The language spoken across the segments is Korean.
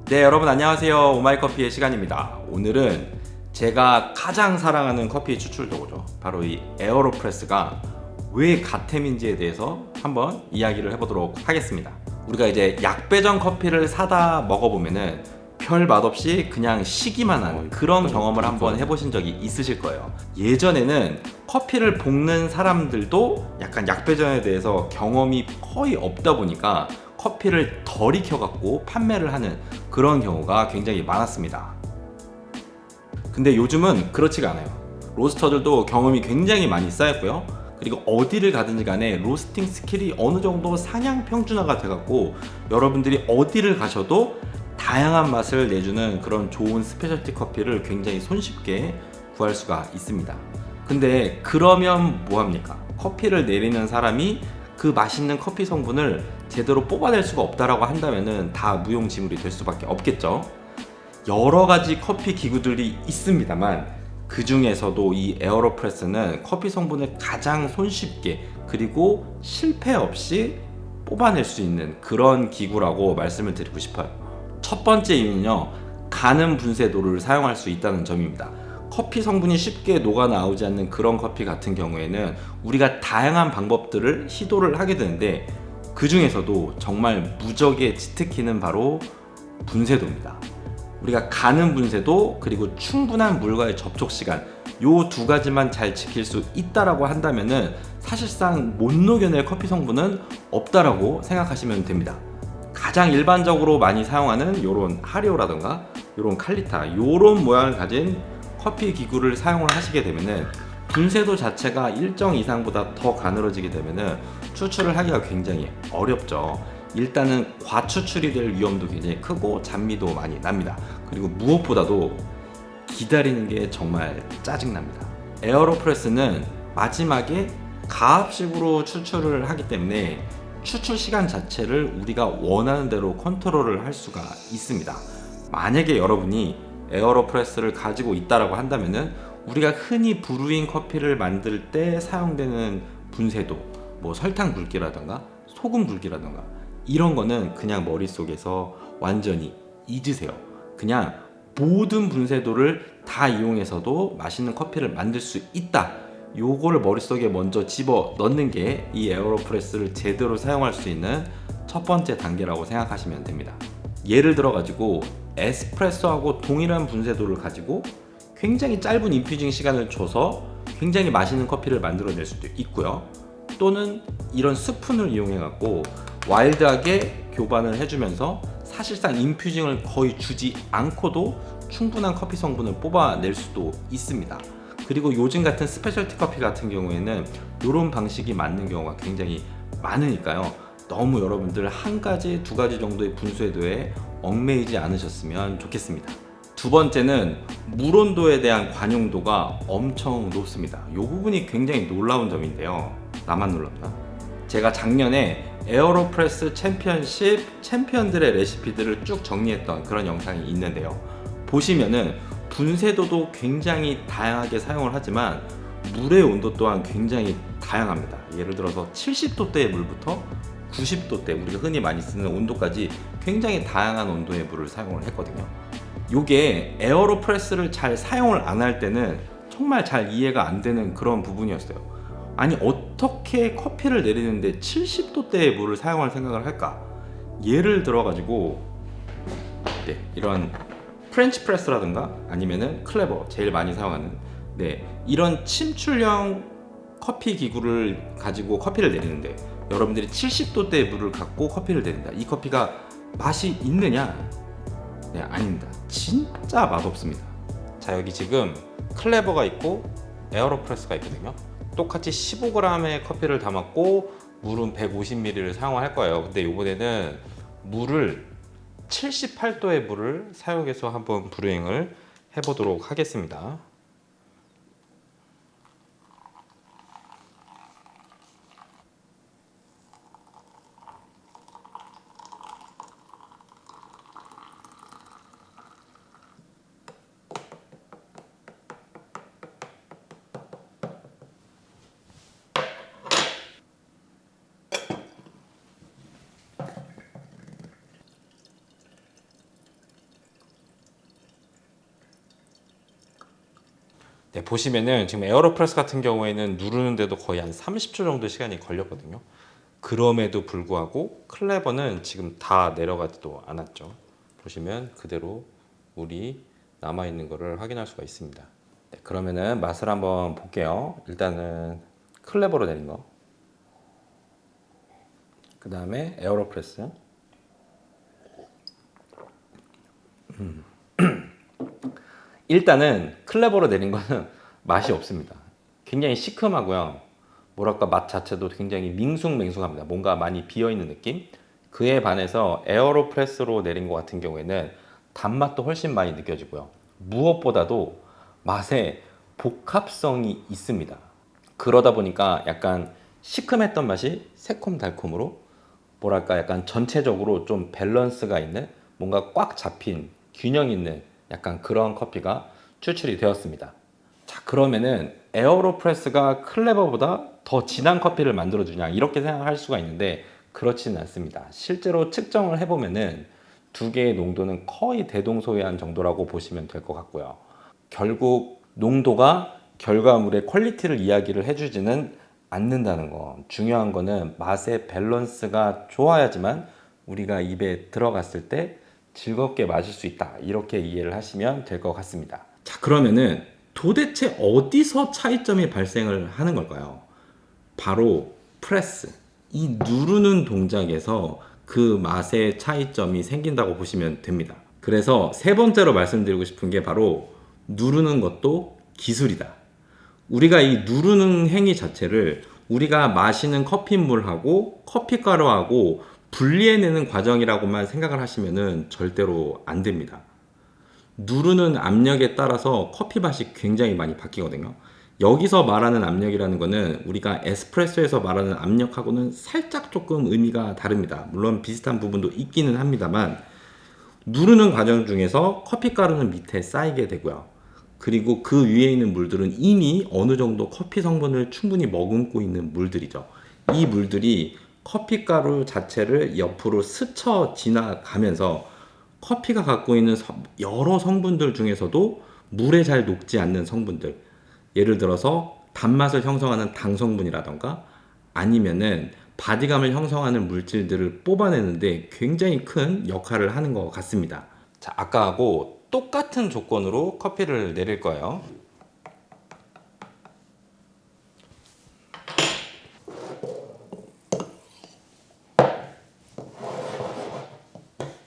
네, 여러분 안녕하세요. 오마이커피의 시간입니다. 오늘은 제가 가장 사랑하는 커피 추출 도구죠. 바로 이 에어로프레스가 왜 갓템인지에 대해서 한번 이야기를 해보도록 하겠습니다. 우리가 이제 약배전 커피를 사다 먹어보면은 별 맛없이 그냥 시기만 하는 그런 경험을 한번 해보신 적이 있으실 거예요. 예전에는 커피를 볶는 사람들도 약간 약배전에 대해서 경험이 거의 없다 보니까 커피를 덜 익혀갖고 판매를 하는 그런 경우가 굉장히 많았습니다. 근데 요즘은 그렇지가 않아요. 로스터들도 경험이 굉장히 많이 쌓였고요. 그리고 어디를 가든지 간에 로스팅 스킬이 어느 정도 상향 평준화가 돼갖고 여러분들이 어디를 가셔도 다양한 맛을 내주는 그런 좋은 스페셜티 커피를 굉장히 손쉽게 구할 수가 있습니다. 근데 그러면 뭐합니까? 커피를 내리는 사람이 그 맛있는 커피 성분을 제대로 뽑아낼 수가 없다라고 한다면은 다 무용지물이 될 수밖에 없겠죠. 여러 가지 커피 기구들이 있습니다만 그 중에서도 이 에어로프레스는 커피 성분을 가장 손쉽게 그리고 실패 없이 뽑아낼 수 있는 그런 기구라고 말씀을 드리고 싶어요. 첫 번째 이유는요, 가는 분쇄도를 사용할 수 있다는 점입니다. 커피 성분이 쉽게 녹아 나오지 않는 그런 커피 같은 경우에는 우리가 다양한 방법들을 시도를 하게 되는데 그 중에서도 정말 무적의 치트키는 바로 분쇄도입니다. 우리가 가는 분쇄도 그리고 충분한 물과의 접촉 시간, 요 두 가지만 잘 지킬 수 있다라고 한다면은 사실상 못 녹여낼 커피 성분은 없다라고 생각하시면 됩니다. 가장 일반적으로 많이 사용하는 요런 하리오라던가 요런 칼리타 요런 모양을 가진 커피 기구를 사용을 하시게 되면은 분쇄도 자체가 일정 이상보다 더 가늘어지게 되면은 추출을 하기가 굉장히 어렵죠. 일단은 과추출이 될 위험도 굉장히 크고 잡미도 많이 납니다. 그리고 무엇보다도 기다리는 게 정말 짜증납니다. 에어로프레스는 마지막에 가압식으로 추출을 하기 때문에 추출 시간 자체를 우리가 원하는 대로 컨트롤을 할 수가 있습니다. 만약에 여러분이 에어로프레스를 가지고 있다라고 한다면은 우리가 흔히 브루잉 커피를 만들 때 사용되는 분쇄도, 뭐 설탕 굵기라던가 소금 굵기라던가 이런 거는 그냥 머릿속에서 완전히 잊으세요. 그냥 모든 분쇄도를 다 이용해서도 맛있는 커피를 만들 수 있다. 요거를 머릿속에 먼저 집어 넣는 게 이 에어로프레스를 제대로 사용할 수 있는 첫 번째 단계라고 생각하시면 됩니다. 예를 들어 가지고 에스프레소하고 동일한 분쇄도를 가지고 굉장히 짧은 인퓨징 시간을 줘서 굉장히 맛있는 커피를 만들어낼 수도 있고요. 또는 이런 스푼을 이용해 갖고 와일드하게 교반을 해주면서 사실상 인퓨징을 거의 주지 않고도 충분한 커피 성분을 뽑아낼 수도 있습니다. 그리고 요즘 같은 스페셜티 커피 같은 경우에는 이런 방식이 맞는 경우가 굉장히 많으니까요. 너무 여러분들 한 가지, 두 가지 정도의 분쇄도에 얽매이지 않으셨으면 좋겠습니다. 두 번째는 물 온도에 대한 관용도가 엄청 높습니다. 이 부분이 굉장히 놀라운 점인데요. 나만 놀랍나? 제가 작년에 에어로프레스 챔피언십 챔피언들의 레시피들을 쭉 정리했던 그런 영상이 있는데요. 보시면은 분쇄도도 굉장히 다양하게 사용을 하지만 물의 온도 또한 굉장히 다양합니다. 예를 들어서 70도대의 물부터 90도대, 우리가 흔히 많이 쓰는 온도까지 굉장히 다양한 온도의 물을 사용을 했거든요. 요게 에어로프레스를 잘 사용을 안 할 때는 정말 잘 이해가 안 되는 그런 부분이었어요. 아니 어떻게 커피를 내리는데 70도대의 물을 사용할 생각을 할까? 예를 들어 가지고 이런 프렌치 프레스라든가 아니면은 클레버, 제일 많이 사용하는 이런 침출형 커피 기구를 가지고 커피를 내리는데 여러분들이 70도대의 물을 갖고 커피를 내린다. 이 커피가 맛이 있느냐? 아닙니다. 진짜 맛없습니다. 자, 여기 지금 클레버가 있고 에어로프레스가 있거든요. 똑같이 15g의 커피를 담았고 물은 150ml를 사용할 거예요. 근데 이번에는 물을 78도의 물을 사용해서 한번 브루잉을 해보도록 하겠습니다. 네, 보시면은 지금 에어로프레스 같은 경우에는 누르는데도 거의 한 30초 정도 시간이 걸렸거든요. 그럼에도 불구하고 클레버는 지금 다 내려가지도 않았죠. 보시면 그대로 물이 남아있는 것을 확인할 수가 있습니다. 네, 그러면은 맛을 한번 볼게요. 일단은 클레버로 내린 거, 그 다음에 에어로프레스. 일단은 클레버로 내린 거는 맛이 없습니다. 굉장히 시큼하고요. 뭐랄까, 맛 자체도 굉장히 밍숭맹숭합니다. 뭔가 많이 비어있는 느낌? 그에 반해서 에어로프레스로 내린 것 같은 경우에는 단맛도 훨씬 많이 느껴지고요. 무엇보다도 맛에 복합성이 있습니다. 그러다 보니까 약간 시큼했던 맛이 새콤달콤으로, 뭐랄까, 약간 전체적으로 좀 밸런스가 있는, 뭔가 꽉 잡힌 균형 있는 약간 그런 커피가 추출이 되었습니다. 자, 그러면은 에어로프레스가 클레버보다 더 진한 커피를 만들어주냐, 이렇게 생각할 수가 있는데 그렇지는 않습니다. 실제로 측정을 해보면은 두 개의 농도는 거의 대동소이한 정도라고 보시면 될 것 같고요. 결국 농도가 결과물의 퀄리티를 이야기를 해주지는 않는다는 거. 중요한 거는 맛의 밸런스가 좋아야지만 우리가 입에 들어갔을 때 즐겁게 마실 수 있다, 이렇게 이해를 하시면 될 것 같습니다. 자, 그러면은 도대체 어디서 차이점이 발생을 하는 걸까요? 바로 프레스, 이 누르는 동작에서 그 맛의 차이점이 생긴다고 보시면 됩니다. 그래서 세 번째로 말씀드리고 싶은 게 바로 누르는 것도 기술이다. 우리가 이 누르는 행위 자체를 우리가 마시는 커피물하고 커피가루하고 분리해내는 과정이라고만 생각을 하시면은 절대로 안 됩니다. 누르는 압력에 따라서 커피 맛이 굉장히 많이 바뀌거든요. 여기서 말하는 압력이라는 거는 우리가 에스프레소에서 말하는 압력하고는 살짝 조금 의미가 다릅니다. 물론 비슷한 부분도 있기는 합니다만, 누르는 과정 중에서 커피가루는 밑에 쌓이게 되고요. 그리고 그 위에 있는 물들은 이미 어느 정도 커피 성분을 충분히 머금고 있는 물들이죠. 이 물들이 커피가루 자체를 옆으로 스쳐 지나가면서 커피가 갖고 있는 여러 성분들 중에서도 물에 잘 녹지 않는 성분들, 예를 들어서 단맛을 형성하는 당 성분이라던가 아니면은 바디감을 형성하는 물질들을 뽑아내는데 굉장히 큰 역할을 하는 것 같습니다. 자, 아까하고 똑같은 조건으로 커피를 내릴 거예요.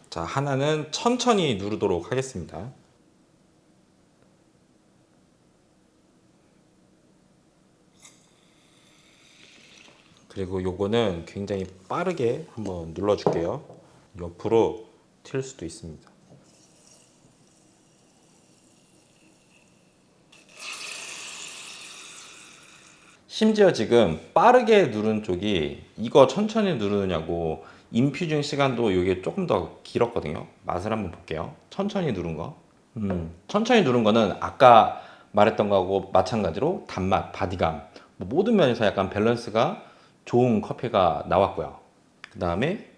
자, 하나는 천천히 누르도록 하겠습니다. 그리고 요거는 굉장히 빠르게 한번 눌러줄게요. 옆으로 튈 수도 있습니다. 심지어 지금 빠르게 누른 쪽이 이거 천천히 누르느냐고 인퓨징 시간도 이게 조금 더 길었거든요. 맛을 한번 볼게요. 천천히 누른 거. 천천히 누른 거는 아까 말했던 거하고 마찬가지로 단맛, 바디감, 뭐 모든 면에서 약간 밸런스가 좋은 커피가 나왔고요. 그 다음에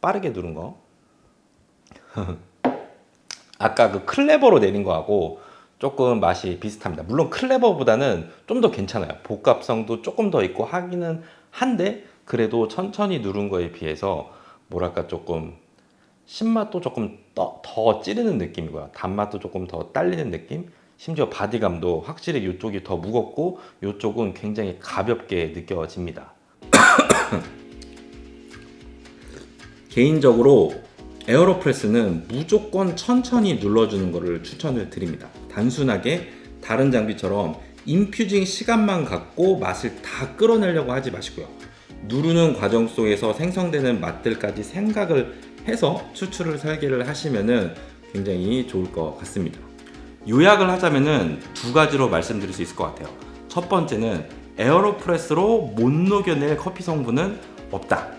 빠르게 누른 거. 아까 그 클레버로 내린 거하고 조금 맛이 비슷합니다. 물론 클레버보다는 좀 더 괜찮아요. 복합성도 조금 더 있고 하기는 한데, 그래도 천천히 누른 거에 비해서 뭐랄까, 조금 신맛도 조금 더 찌르는 느낌이고요. 단맛도 조금 더 딸리는 느낌. 심지어 바디감도 확실히 이쪽이 더 무겁고 이쪽은 굉장히 가볍게 느껴집니다. 개인적으로 에어로프레스는 무조건 천천히 눌러주는 것을 추천을 드립니다. 단순하게 다른 장비처럼 인퓨징 시간만 갖고 맛을 다 끌어내려고 하지 마시고요. 누르는 과정 속에서 생성되는 맛들까지 생각을 해서 추출을 설계를 하시면은 굉장히 좋을 것 같습니다. 요약을 하자면은 두 가지로 말씀드릴 수 있을 것 같아요. 첫 번째는 에어로프레스로 못 녹여낼 커피 성분은 없다.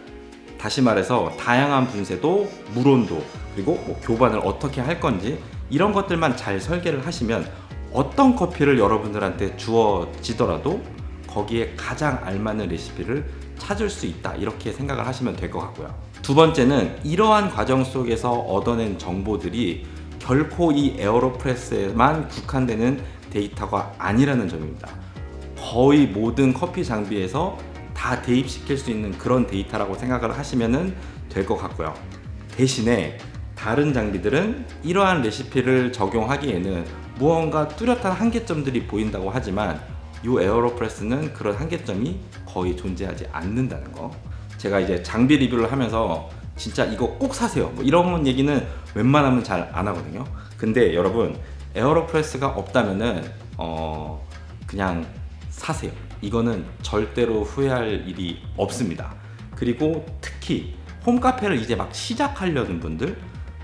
다시 말해서 다양한 분쇄도, 물온도, 그리고 뭐 교반을 어떻게 할 건지 이런 것들만 잘 설계를 하시면 어떤 커피를 여러분들한테 주어지더라도 거기에 가장 알맞는 레시피를 찾을 수 있다, 이렇게 생각을 하시면 될 것 같고요. 두 번째는 이러한 과정 속에서 얻어낸 정보들이 결코 이 에어로프레스에만 국한되는 데이터가 아니라는 점입니다. 거의 모든 커피 장비에서 다 대입시킬 수 있는 그런 데이터라고 생각을 하시면 될 것 같고요. 대신에 다른 장비들은 이러한 레시피를 적용하기에는 무언가 뚜렷한 한계점들이 보인다고 하지만 이 에어로프레스는 그런 한계점이 거의 존재하지 않는다는 거. 제가 이제 장비 리뷰를 하면서 진짜 이거 꼭 사세요 뭐 이런 얘기는 웬만하면 잘 안 하거든요. 근데 여러분 에어로프레스가 없다면은 그냥 사세요. 이거는 절대로 후회할 일이 없습니다. 그리고 특히 홈카페를 이제 막 시작하려는 분들,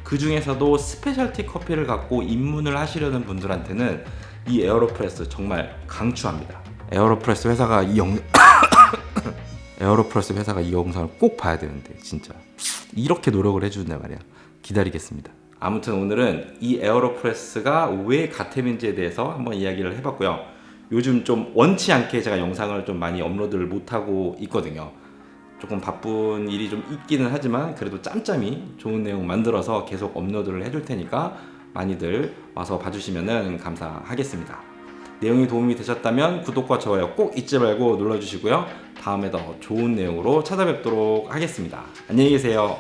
그 중에서도 스페셜티 커피를 갖고 입문을 하시려는 분들한테는 이 에어로프레스 정말 강추합니다. 에어로프레스 회사가 이 영상을 꼭 봐야 되는데 진짜 이렇게 노력을 해주는데 말이야. 기다리겠습니다. 아무튼 오늘은 이 에어로프레스가 왜 가템인지에 대해서 한번 이야기를 해봤고요. 요즘 좀 원치 않게 제가 영상을 좀 많이 업로드를 못하고 있거든요. 조금 바쁜 일이 좀 있기는 하지만 그래도 짬짬이 좋은 내용 만들어서 계속 업로드를 해줄 테니까 많이들 와서 봐주시면 감사하겠습니다. 내용이 도움이 되셨다면 구독과 좋아요 꼭 잊지 말고 눌러주시고요. 다음에 더 좋은 내용으로 찾아뵙도록 하겠습니다. 안녕히 계세요.